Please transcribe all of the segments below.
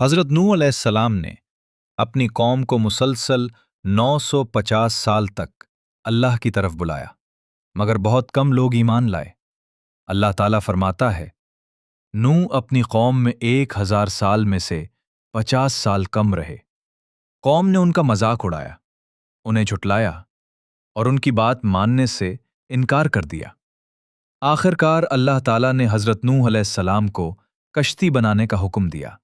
حضرت نوح علیہ السلام نے اپنی قوم کو مسلسل 950 سال تک اللہ کی طرف بلایا، مگر بہت کم لوگ ایمان لائے۔ اللہ تعالیٰ فرماتا ہے، نوح اپنی قوم میں 1000 سال میں سے 50 سال کم رہے۔ قوم نے ان کا مذاق اڑایا، انہیں جھٹلایا اور ان کی بات ماننے سے انکار کر دیا۔ آخر کار اللہ تعالیٰ نے حضرت نوح علیہ السلام کو کشتی بنانے کا حکم دیا۔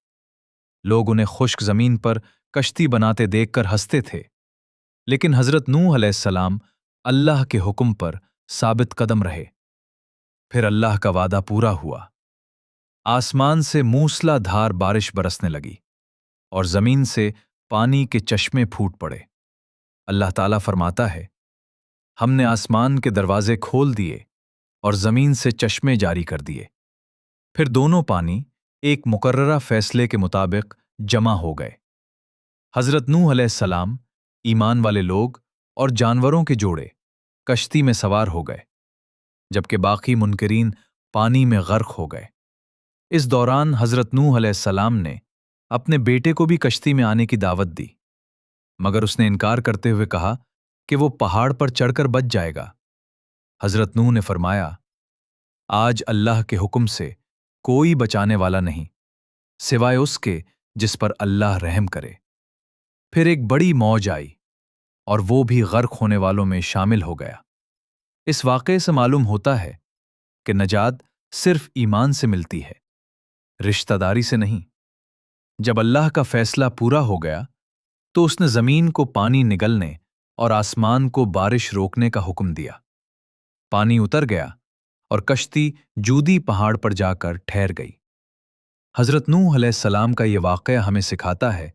لوگ انہیں خشک زمین پر کشتی بناتے دیکھ کر ہنستے تھے، لیکن حضرت نوح علیہ السلام اللہ کے حکم پر ثابت قدم رہے۔ پھر اللہ کا وعدہ پورا ہوا، آسمان سے موسلا دھار بارش برسنے لگی اور زمین سے پانی کے چشمے پھوٹ پڑے۔ اللہ تعالیٰ فرماتا ہے، ہم نے آسمان کے دروازے کھول دیے اور زمین سے چشمے جاری کر دیے، پھر دونوں پانی ایک مقررہ فیصلے کے مطابق جمع ہو گئے۔ حضرت نوح علیہ السلام، ایمان والے لوگ اور جانوروں کے جوڑے کشتی میں سوار ہو گئے، جبکہ باقی منکرین پانی میں غرق ہو گئے۔ اس دوران حضرت نوح علیہ السلام نے اپنے بیٹے کو بھی کشتی میں آنے کی دعوت دی، مگر اس نے انکار کرتے ہوئے کہا کہ وہ پہاڑ پر چڑھ کر بچ جائے گا۔ حضرت نوح نے فرمایا، آج اللہ کے حکم سے کوئی بچانے والا نہیں سوائے اس کے جس پر اللہ رحم کرے۔ پھر ایک بڑی موج آئی اور وہ بھی غرق ہونے والوں میں شامل ہو گیا۔ اس واقعے سے معلوم ہوتا ہے کہ نجات صرف ایمان سے ملتی ہے، رشتہ داری سے نہیں۔ جب اللہ کا فیصلہ پورا ہو گیا تو اس نے زمین کو پانی نگلنے اور آسمان کو بارش روکنے کا حکم دیا۔ پانی اتر گیا اور کشتی جودی پہاڑ پر جا کر ٹھہر گئی۔ حضرت نوح علیہ السلام کا یہ واقعہ ہمیں سکھاتا ہے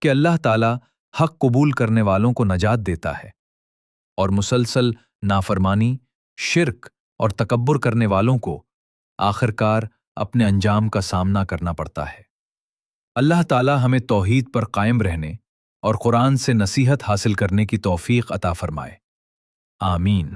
کہ اللہ تعالیٰ حق قبول کرنے والوں کو نجات دیتا ہے اور مسلسل نافرمانی، شرک اور تکبر کرنے والوں کو آخر کار اپنے انجام کا سامنا کرنا پڑتا ہے۔ اللہ تعالیٰ ہمیں توحید پر قائم رہنے اور قرآن سے نصیحت حاصل کرنے کی توفیق عطا فرمائے۔ آمین۔